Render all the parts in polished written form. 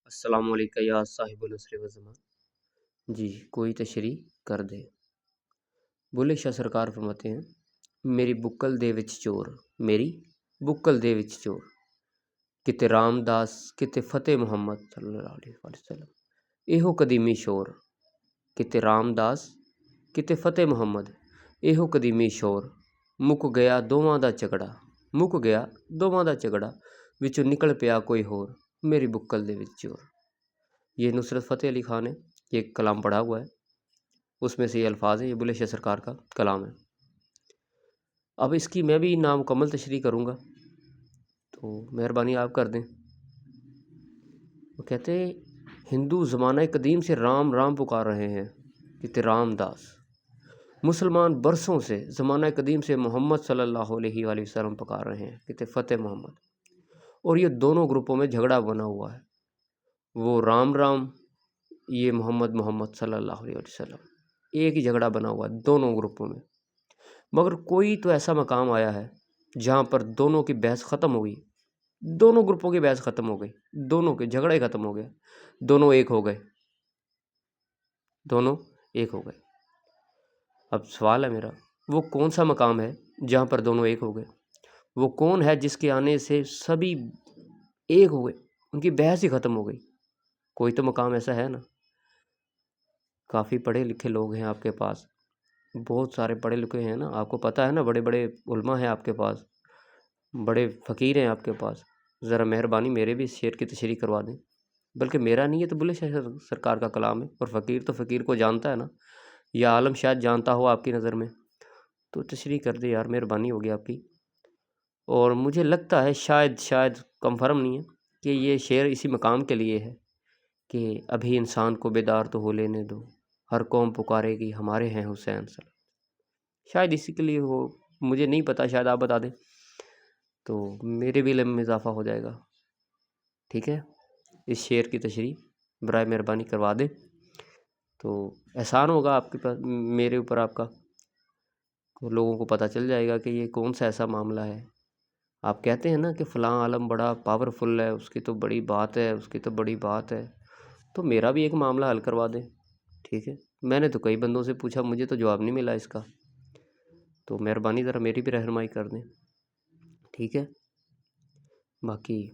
السلام علیکم یا صاحب العصر و زمان۔ جی کوئی تشریح کر دے۔ بولے شاہ سرکار فرماتے ہیں، میری بکل دے وچ چور، میری بکل دے وچ چور، کتے رام داس کتے فتح محمد صلی اللہ علیہ وسلم، ایہو قدیمی شور، کتے رام داس کتے فتح محمد، ایہو قدیمی شور، مک گیا دوواں دا جھگڑا، مک گیا دوواں دا جھگڑا، وچوں نکل پیا کوئی ہور، میری بکل دے وچ چور۔ یہ نصرت فتح علی خان ہے، یہ کلام پڑھا ہوا ہے، اس میں سے یہ الفاظ ہیں، یہ بلے شاہ سرکار کا کلام ہے۔ اب اس کی میں بھی نامکمل تشریح کروں گا، تو مہربانی آپ کر دیں۔ وہ کہتے ہیں ہندو زمانہ قدیم سے رام رام پکار رہے ہیں، کہتے رام داس۔ مسلمان برسوں سے زمانہ قدیم سے محمد صلی اللہ علیہ وآلہ وسلم پکار رہے ہیں، کہتے فتح محمد۔ اور یہ دونوں گروپوں میں جھگڑا بنا ہوا ہے، وہ رام رام، یہ محمد محمد صلی اللہ علیہ وسلم، ایک ہی جھگڑا بنا ہوا ہے دونوں گروپوں میں۔ مگر کوئی تو ایسا مقام آیا ہے جہاں پر دونوں کی بحث ختم ہو گئی، دونوں گروپوں کی بحث ختم ہو گئی، دونوں کے جھگڑے ختم ہو گئے، دونوں ایک ہو گئے، دونوں ایک ہو گئے۔ اب سوال ہے میرا، وہ کون سا مقام ہے جہاں پر دونوں ایک ہو گئے؟ وہ کون ہے جس کے آنے سے سبھی ایک ہو گئے، ان کی بحث ہی ختم ہو گئی؟ کوئی تو مقام ایسا ہے نا۔ کافی پڑھے لکھے لوگ ہیں آپ کے پاس، بہت سارے پڑھے لکھے ہیں نا، آپ کو پتہ ہے نا، بڑے بڑے علماء ہیں آپ کے پاس، بڑے فقیر ہیں آپ کے پاس، ذرا مہربانی میرے بھی اس شعر کی تشریح کروا دیں۔ بلکہ میرا نہیں ہے تو بلے شاہ سرکار کا کلام ہے، اور فقیر تو فقیر کو جانتا ہے نا، یا عالم شاید جانتا ہو آپ کی نظر میں، تو تشریح کر دے یار، مہربانی ہوگی آپ کی۔ اور مجھے لگتا ہے شاید کنفرم نہیں ہے کہ یہ شعر اسی مقام کے لیے ہے کہ ابھی انسان کو بیدار تو ہو لینے دو، ہر قوم پکارے گی ہمارے ہیں حسین صلی اللہ۔ شاید اسی کے لیے ہو، مجھے نہیں پتہ، شاید آپ بتا دیں تو میرے بھی علم میں اضافہ ہو جائے گا۔ ٹھیک ہے، اس شعر کی تشریح برائے مہربانی کروا دیں تو احسان ہوگا آپ کے پاس، میرے اوپر آپ کا، تو لوگوں کو پتہ چل جائے گا کہ یہ کون سا ایسا معاملہ ہے۔ آپ کہتے ہیں نا کہ فلاں عالم بڑا پاورفل ہے، اس کی تو بڑی بات ہے، اس کی تو بڑی بات ہے، تو میرا بھی ایک معاملہ حل کروا دیں۔ ٹھیک ہے، میں نے تو کئی بندوں سے پوچھا، مجھے تو جواب نہیں ملا اس کا، تو مہربانی ذرا میری بھی رہنمائی کر دیں۔ ٹھیک ہے، باقی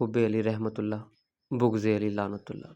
حب علی رحمت اللہ، بغض علی لعنت اللہ۔